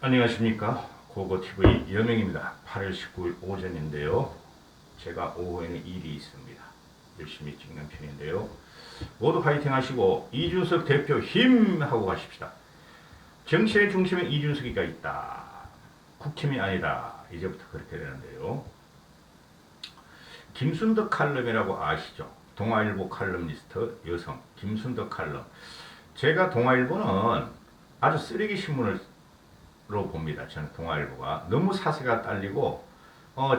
안녕하십니까. 고고TV 여명입니다. 8월 19일 오전인데요. 제가 오후에는 일이 있습니다. 열심히 찍는 편인데요. 모두 화이팅 하시고 이준석 대표 힘! 하고 가십시다. 정치의 중심에 이준석이가 있다. 국힘이 아니다. 이제부터 그렇게 되는데요. 김순덕 칼럼이라고 아시죠? 동아일보 칼럼니스트 여성 김순덕 칼럼. 제가 동아일보는 아주 쓰레기 신문을 로 봅니다. 저는 동아일보가 너무 사세가 딸리고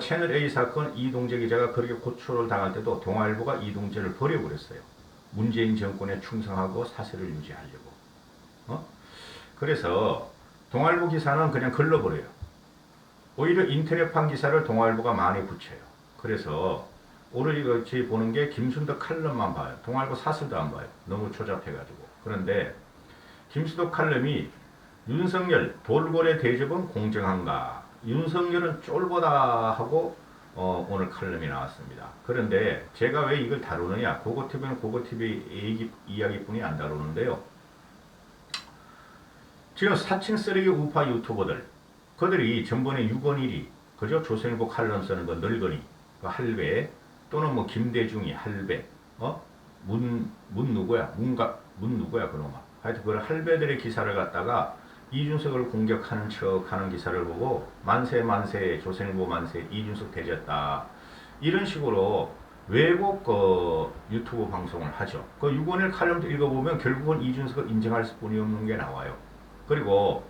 채널 A 사건 이동재 기자가 그렇게 고초를 당할 때도 동아일보가 이동재를 버려버렸어요. 문재인 정권에 충성하고 사세를 유지하려고. 그래서 동아일보 기사는 그냥 걸러버려요. 오히려 인터넷판 기사를 동아일보가 많이 붙여요. 그래서 오로지 보는 게 김순덕 칼럼만 봐요. 동아일보 사설도 안 봐요. 너무 초잡해가지고. 그런데 김순덕 칼럼이 윤석열 돌고래 대접은 공정한가? 윤석열은 쫄보다 하고 오늘 칼럼이 나왔습니다. 그런데 제가 왜 이걸 다루느냐? 고고TV는 고고TV 이야기뿐이 안 다루는데요. 지금 사칭 쓰레기 우파 유튜버들 그들이 전번에 유건일이 그죠? 조선일보 칼럼 쓰는 거 늙은이 그 할배 또는 뭐 김대중이 할배 문 누구야? 문 누구야 그놈아. 하여튼 그런 할배들의 기사를 갖다가 이준석을 공격하는 척하는 기사를 보고 만세 조선일보 만세 이준석 되졌다 이런 식으로 왜곡 유튜브 방송을 하죠. 그 유권일 칼럼도 읽어보면 결국은 이준석을 인정할 수뿐이 없는 게 나와요. 그리고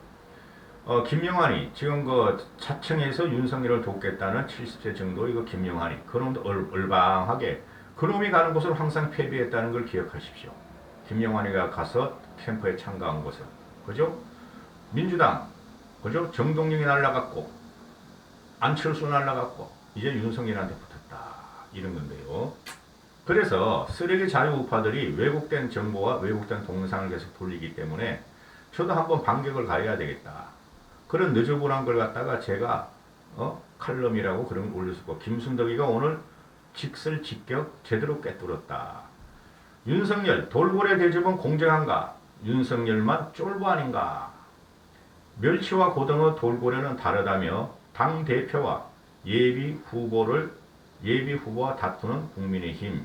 김영환이 지금 그 자청해서 윤석열을 돕겠다는 70세 정도 이거 김영환이 그놈도 얼방하게 그놈이 가는 곳을 항상 패배했다는 걸 기억하십시오. 김영환이가 가서 캠프에 참가한 곳은 그죠? 민주당, 그죠? 정동영이 날라갔고, 안철수 날라갔고, 이제 윤석열한테 붙었다. 이런 건데요. 그래서 쓰레기 자유우파들이 왜곡된 정보와 왜곡된 동영상을 계속 돌리기 때문에 저도 한번 반격을 가해야 되겠다. 그런 너저분한 걸 갖다가 제가, 칼럼이라고 그런 걸 올렸었고, 김순덕이가 오늘 직설직격 제대로 꿰뚫었다. 윤석열, 돌고래 대접은 공정한가? 윤석열만 쫄보 아닌가? 멸치와 고등어 돌고래는 다르다며 당대표와 예비 후보와 다투는 국민의힘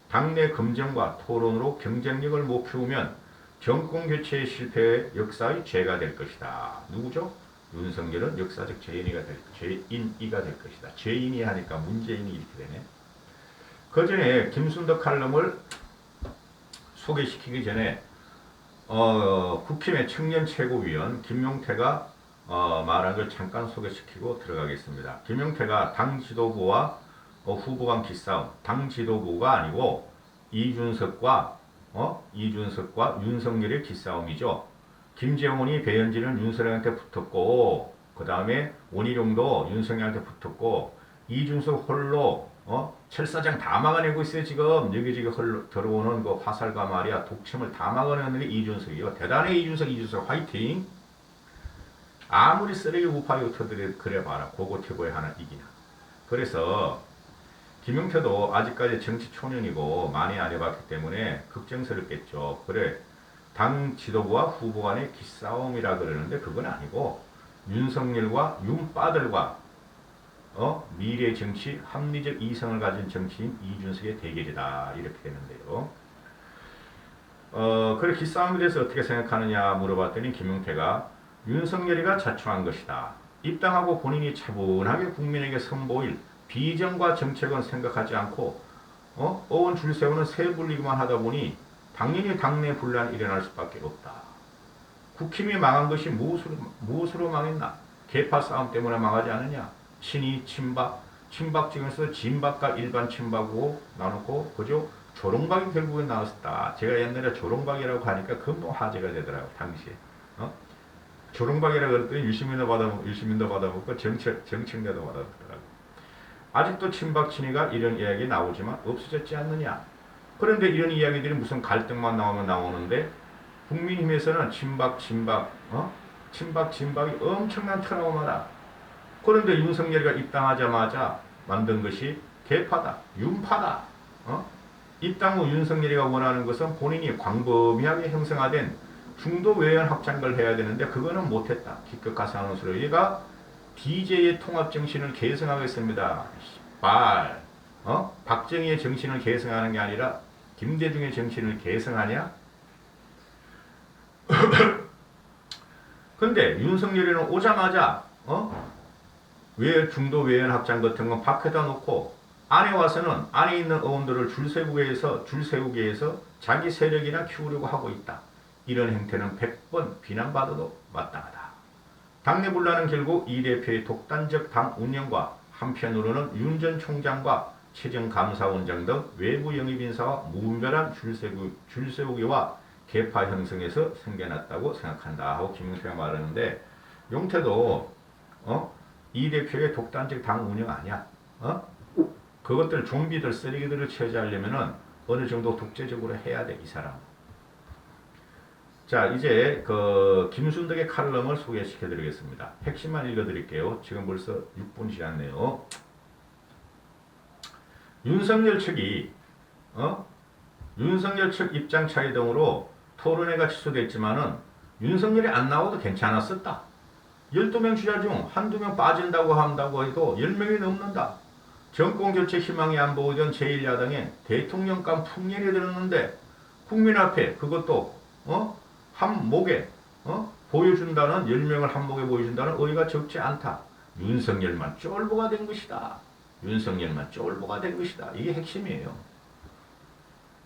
당내 검증과 토론으로 경쟁력을 못 키우면 정권 교체의 실패의 역사의 죄가 될 것이다. 누구죠? 윤석열은 역사적 죄인이가 될 것이다. 죄인이 하니까 문재인이 이렇게 되네. 그 전에 김순덕 칼럼을 소개시키기 전에 국힘의 청년 최고위원 김용태가 말한 걸 잠깐 소개시키고 들어가겠습니다. 김용태가 당 지도부와 후보 간 기싸움, 당 지도부가 아니고 이준석과 윤석열의 기싸움이죠. 김재원이 배현진은 윤석열한테 붙었고 그 다음에 원희룡도 윤석열한테 붙었고 이준석 홀로 철사장 다 막아내고 있어요. 지금 여기저기 들어오는 그 화살과 말이야 독침을 다 막아내는 게 이준석이요. 대단해 이준석 화이팅. 아무리 쓰레기 우파 유튜버들이 그래봐라 고고티브에 하나 이기나. 그래서 김용태도 아직까지 정치 초년이고 많이 안 해봤기 때문에 걱정스럽겠죠. 그래 당 지도부와 후보 간의 기싸움이라 그러는데 그건 아니고 윤석열과 윤빠들과 미래 정치 합리적 이성을 가진 정치인 이준석의 대결이다 이렇게 되는데요. 그래 기싸움에 대해서 어떻게 생각하느냐 물어봤더니 김용태가 윤석열이가 자초한 것이다. 입당하고 본인이 차분하게 국민에게 선보일 비전과 정책은 생각하지 않고 어원 줄 세우는 새 불리기만 하다 보니 당연히 당내 분란이 일어날 수밖에 없다. 국힘이 망한 것이 무엇으로 망했나? 계파 싸움 때문에 망하지 않느냐? 친이 친박 중에서 진박과 일반 친박으로 나누고 그죠? 조롱박이 결국엔 나왔다. 제가 옛날에 조롱박이라고 하니까 금방 화제가 되더라고 당시에. 조롱박이라고 그랬더니 유시민도 받아먹고 정책내도 받아먹더라고. 아직도 친박 친이가 이런 이야기 나오지만 없어졌지 않느냐. 그런데 이런 이야기들이 무슨 갈등만 나오면 나오는데 국민힘에서는 친박이 엄청난 트라우마다. 그런데 윤석열이가 입당하자마자 만든 것이 개파다, 윤파다. 입당 후 윤석열이가 원하는 것은 본인이 광범위하게 형성화된 중도 외연 확장을 해야 되는데 그거는 못했다. 기껏 가상하는 소리. 얘가 DJ의 통합 정신을 계승하겠습니다. 박정희의 정신을 계승하는 게 아니라 김대중의 정신을 계승하냐? 근데 윤석열이는 오자마자 왜 중도 외연 확장 같은 건 밖에다 놓고 안에 와서는 안에 있는 의원들을 줄 세우기 위해서 자기 세력이나 키우려고 하고 있다. 이런 행태는 100번 비난받아도 마땅하다. 당내 분란은 결국 이 대표의 독단적 당 운영과 한편으로는 윤 전 총장과 최정 감사원장 등 외부 영입 인사와 무분별한 줄 세우기와 개파 형성에서 생겨났다고 생각한다 하고 김용태가 말하는데, 용태도 이 대표의 독단적 당 운영 아니야. 그것들 좀비들 쓰레기들을 처리하려면은 어느 정도 독재적으로 해야 돼, 이 사람. 자, 이제 그 김순덕의 칼럼을 소개시켜 드리겠습니다. 핵심만 읽어 드릴게요. 지금 벌써 6분 지났네요. 윤석열 측이 윤석열 측 입장 차이 등으로 토론회가 취소됐지만은 윤석열이 안 나와도 괜찮았었다. 12명 주자 중 한두 명 빠진다고 한다고 해도 10명이 넘는다. 정권 교체 희망이 안 보이던 제1야당에 대통령감 풍년이 들었는데 국민 앞에 그것도 한 목에 보여준다는, 10명을 한 목에 보여준다는 의의가 적지 않다. 윤석열만 쫄보가 된 것이다. 윤석열만 쫄보가 된 것이다. 이게 핵심이에요.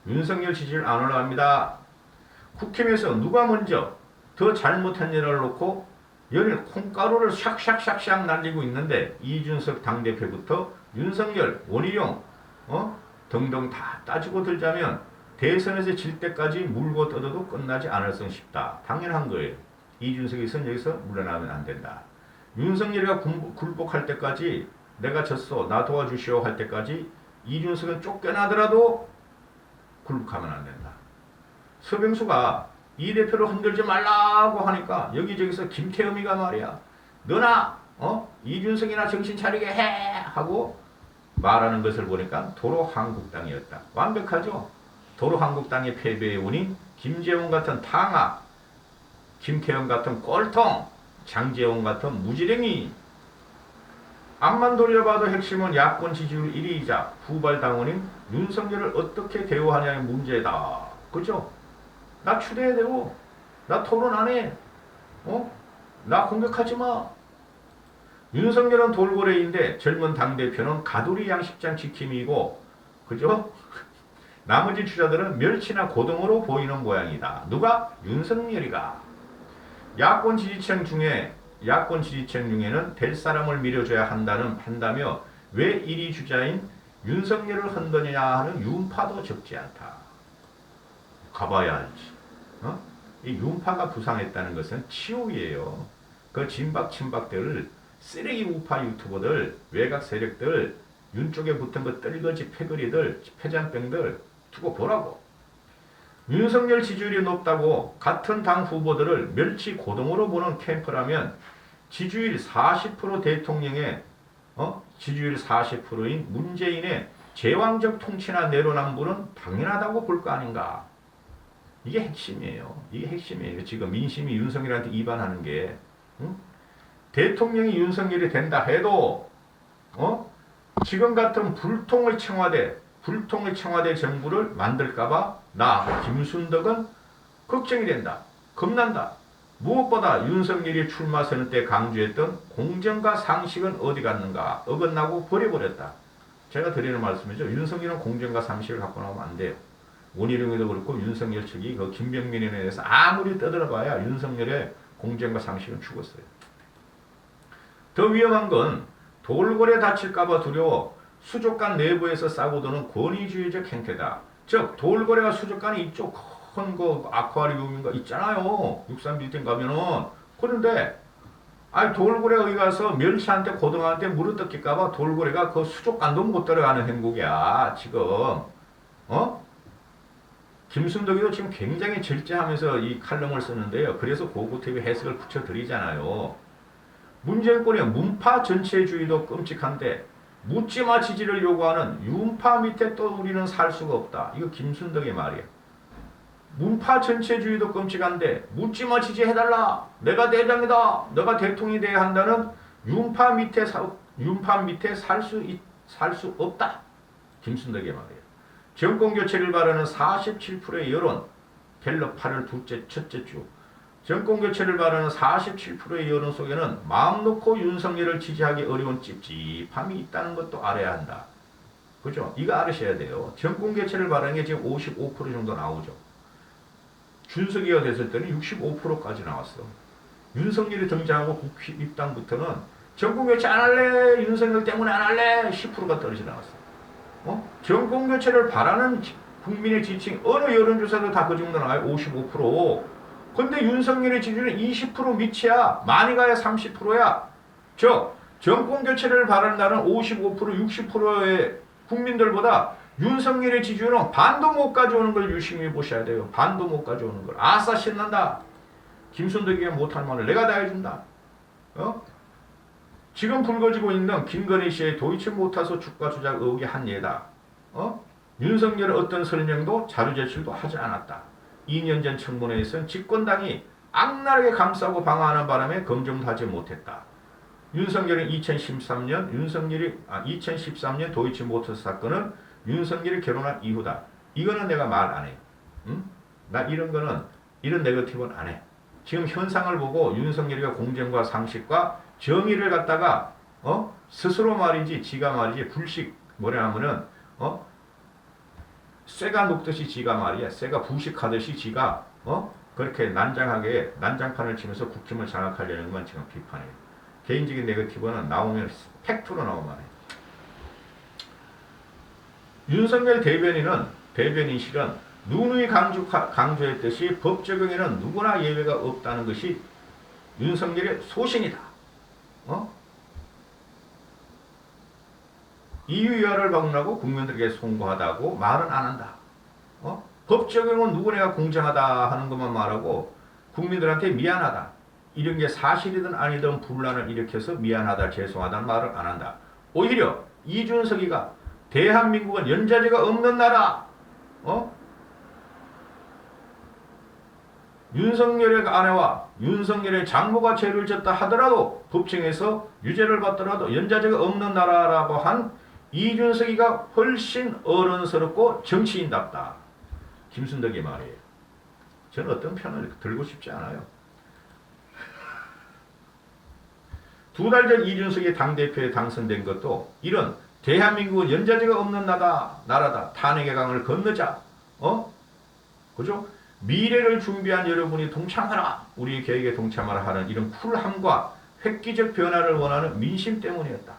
윤석열 지지율 안 올라갑니다. 국힘에서 누가 먼저 더 잘못한 일을 놓고 연일 콩가루를 샥샥샥샥 날리고 있는데, 이준석 당대표부터 윤석열, 원희룡 등등 다 따지고 들자면 대선에서 질 때까지 물고 뜯어도 끝나지 않을 수 싶다. 당연한 거예요. 이준석이 여기서 물러나면 안 된다. 윤석열이가 굴복할 때까지, 내가 졌어 나 도와주시오 할 때까지 이준석은 쫓겨나더라도 굴복하면 안 된다. 서병수가 이 대표를 흔들지 말라고 하니까 여기저기서 김태흠이가 말이야, 너나 이준석이나 정신 차리게 해 하고 말하는 것을 보니까 도로 한국당이었다. 완벽하죠. 도로 한국당의 패배의 원인, 김재원 같은 탕아, 김태형 같은 꼴통, 장재원 같은 무지랭이. 앞만 돌려봐도 핵심은 야권 지지율 1위이자 후발당원인 윤석열을 어떻게 대우하냐의 문제다. 그죠? 나 추대해 대고, 나 토론 안 해. 나 공격하지 마. 윤석열은 돌고래인데 젊은 당대표는 가두리 양식장 지킴이고, 그죠? 나머지 주자들은 멸치나 고등어로 보이는 모양이다. 누가? 윤석열이가. 야권 지지층 중에는 될 사람을 밀어줘야 한다며 왜 1위 주자인 윤석열을 흔드느냐 하는 윤파도 적지 않다. 가봐야 알지. 이 윤파가 부상했다는 것은 치욕이에요. 그 진박친박들, 쓰레기 우파 유튜버들, 외곽 세력들, 윤 쪽에 붙은 그 떨거지 패거리들, 패잔병들 두고 보라고. 윤석열 지지율이 높다고 같은 당 후보들을 멸치 고등어로 보는 캠프라면 지지율 40% 대통령의 지지율 40%인 문재인의 제왕적 통치나 내로남불은 당연하다고 볼 거 아닌가. 이게 핵심이에요. 이게 핵심이에요. 지금 민심이 윤석열한테 이반하는 게. 대통령이 윤석열이 된다 해도 지금 같은 불통의 청와대 정부를 만들까봐 나 김순덕은 걱정이 된다. 겁난다. 무엇보다 윤석열이 출마 선언 때 강조했던 공정과 상식은 어디 갔는가 어긋나고 버려버렸다. 제가 드리는 말씀이죠. 윤석열은 공정과 상식을 갖고 나오면 안 돼요. 원희룡에도 그렇고 윤석열 측이 그 김병민에 대해서 아무리 떠들어봐야 윤석열의 공정과 상식은 죽었어요. 더 위험한 건 돌고래 다칠까봐 두려워 수족관 내부에서 싸고 도는 권위주의적 행태다. 즉 돌고래가 수족관이 이쪽 큰 거 아쿠아리움인가 있잖아요. 63빌딩 가면은. 그런데 돌고래 어디 가서 멸치한테 고등어한테 물을 뜯길까봐 돌고래가 그 수족관도 못 들어가는 행복이야 지금. 김순덕이도 지금 굉장히 절제하면서 이 칼럼을 쓰는데요. 그래서 고구TV 해석을 붙여드리잖아요. 문재인권의 문파 전체주의도 끔찍한데 묻지마 지지를 요구하는 윤파 밑에 또 우리는 살 수가 없다. 이거 김순덕의 말이야. 문파 전체주의도 끔찍한데 묻지마 지지해달라. 내가 대장이다. 너가 대통령이 돼야 한다는 윤파 밑에 살 수 없다. 김순덕의 말이에요. 정권교체를 바라는 47%의 여론, 갤럽 8월 첫째 주. 정권교체를 바라는 47%의 여론 속에는 마음 놓고 윤석열을 지지하기 어려운 찝찝함이 있다는 것도 알아야 한다. 그죠? 이거 알으셔야 돼요. 정권교체를 바라는 게 지금 55% 정도 나오죠. 준석이가 됐을 때는 65%까지 나왔어. 윤석열이 등장하고 국회 입당부터는 정권교체 안 할래, 윤석열 때문에 안 할래, 10%가 떨어져 나왔어. 정권교체를 바라는 국민의 지지층, 어느 여론조사도 다 그 정도 나와요. 55%. 근데 윤석열의 지지율은 20% 밑이야. 많이 가야 30%야. 정권교체를 바란다는 55%, 60%의 국민들보다 윤석열의 지지율은 반도 못 가져오는 걸 유심히 보셔야 돼요. 반도 못 가져오는 걸. 아싸 신난다. 김순덕이가 못할 말을 내가 다 해준다. 지금 불거지고 있는 김건희 씨의 도이치모터스 주가 조작 의혹이 한 예다. 윤석열의 어떤 설명도 자료 제출도 하지 않았다. 2년 전 청문회에서는 집권당이 악랄하게 감싸고 방어하는 바람에 검증도 하지 못했다. 윤석열은 2013년 도이치모터스 사건은 윤석열이 결혼한 이후다. 이거는 내가 말 안 해. 나 이런 네거티브는 안 해. 지금 현상을 보고 윤석열이가 공정과 상식과 정의를 갖다가 스스로 말이지 지가 말이지 불식 뭐냐면은 쇠가 녹듯이 지가 말이야. 쇠가 부식하듯이 지가 그렇게 난장하게 난장판을 치면서 국힘을 장악하려는 건 지금 비판이에요. 개인적인 네거티브는 나오면 팩트로 나오면 해. 윤석열 대변인실은 누누이 강조했듯이 법 적용에는 누구나 예외가 없다는 것이 윤석열의 소신이다. 이유여를 막론하고 국민들에게 송구하다고 말은 안 한다. 법 적용은 누구나 공정하다 하는 것만 말하고 국민들한테 미안하다. 이런 게 사실이든 아니든 분란을 일으켜서 미안하다, 죄송하다는 말을 안 한다. 오히려 이준석이가 대한민국은 연좌제가 없는 나라. 윤석열의 아내와 윤석열의 장모가 죄를 졌다 하더라도 법정에서 유죄를 받더라도 연좌제가 없는 나라라고 한 이준석이가 훨씬 어른스럽고 정치인답다. 김순덕의 말이에요. 저는 어떤 편을 들고 싶지 않아요. 2달 전 이준석이 당대표에 당선된 것도 이런 대한민국은 연좌제가 없는 나라다. 탄핵의 강을 건너자. 그죠? 미래를 준비한 여러분이 동참하라. 우리 계획에 동참하라 하는 이런 쿨함과 획기적 변화를 원하는 민심 때문이었다.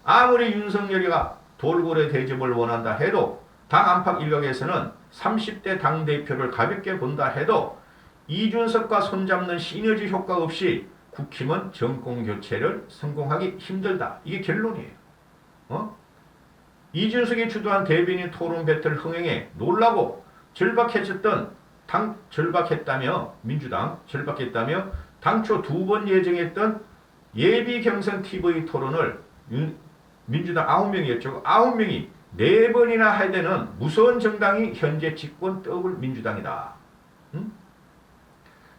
아무리 윤석열이가 돌고래 대접을 원한다 해도 당 안팎 일각에서는 30대 당대표를 가볍게 본다 해도 이준석과 손잡는 시너지 효과 없이 국힘은 정권교체를 성공하기 힘들다. 이게 결론이에요. 이준석이 주도한 대변인 토론 배틀 흥행에 놀라고 민주당 절박했다며 당초 2번 예정했던 예비 경선 TV 토론을 민주당 9명이었죠. 9명이 4번이나 해야 되는 무서운 정당이 현재 집권 더블 민주당이다.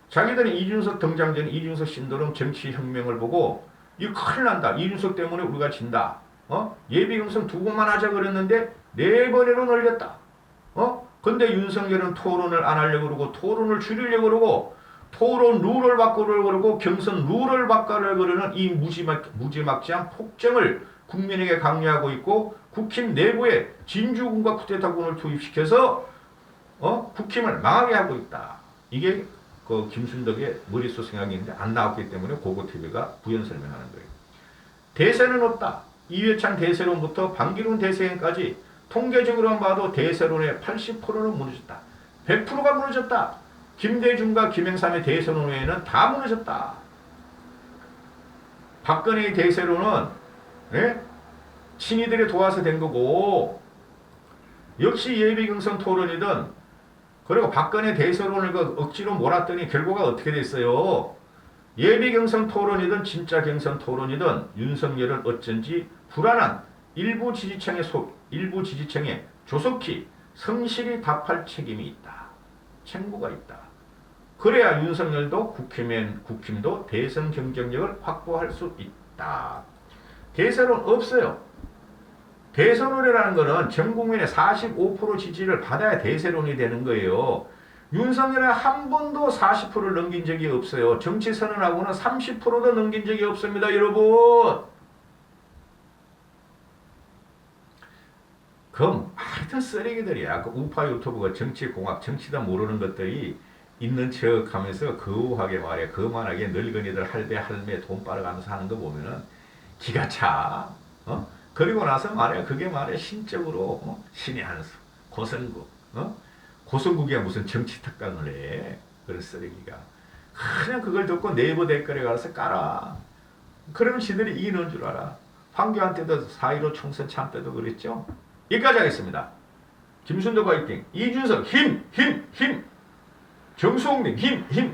자기들은 이준석 등장 전 이준석 신도름 정치혁명을 보고 이거 큰일 난다. 이준석 때문에 우리가 진다. 예비 경선 2번만 하자 그랬는데 4번으로 늘렸다. 근데 윤석열은 토론을 안 하려고 그러고 토론을 줄이려고 그러고 토론 룰을 바꾸려고 그러고 경선 룰을 바꾸려고 그러는 이 무지막지한 폭정을 국민에게 강요하고 있고 국힘 내부에 진주군과 쿠데타군을 투입시켜서 국힘을 망하게 하고 있다. 이게 그 김순덕의 머릿속 생각인데 안 나왔기 때문에 고고TV가 부연 설명하는 거예요. 대세는 없다. 이회창 대세론부터 방기문 대세론까지 통계적으로만 봐도 대세론의 80%는 무너졌다. 100%가 무너졌다. 김대중과 김영삼의 대세론 외에는 다 무너졌다. 박근혜의 대세론은 친이들이 도와서 된 거고 역시 예비경선 토론이든 그리고 박근혜 대세론을 억지로 몰았더니 결과가 어떻게 됐어요. 예비경선 토론이든 진짜 경선 토론이든 윤석열은 어쩐지 불안한 일부 지지층에 조속히 성실히 답할 책임이 있다. 책무가 있다. 그래야 윤석열도 국힘도 대선 경쟁력을 확보할 수 있다. 대세론 없어요. 대선론이라는 거는 전 국민의 45% 지지를 받아야 대세론이 되는 거예요. 윤석열은 한 번도 40%를 넘긴 적이 없어요. 정치 선언하고는 30%도 넘긴 적이 없습니다, 여러분. 그럼 하여튼 쓰레기들이야. 그 우파 유튜브가 정치공학, 정치도 모르는 것들이 있는 척 하면서 거우하게 말해, 거만하게 늙은이들 할배 돈 빨아가면서 하는 거 보면은 기가 차. 그리고 나서 말해, 그게 말해, 신적으로, 신의 한수, 고성국, 고성국이야 무슨 정치 특강을 해. 그런 쓰레기가. 그냥 그걸 듣고 네이버 댓글에 가서 깔아. 그러면 지들이 이기는 줄 알아. 황교안 때도 4.15 총선 참 때도 그랬죠. 여기까지 하겠습니다. 김순도 화이팅, 이준석 힘, 정수홍님 힘.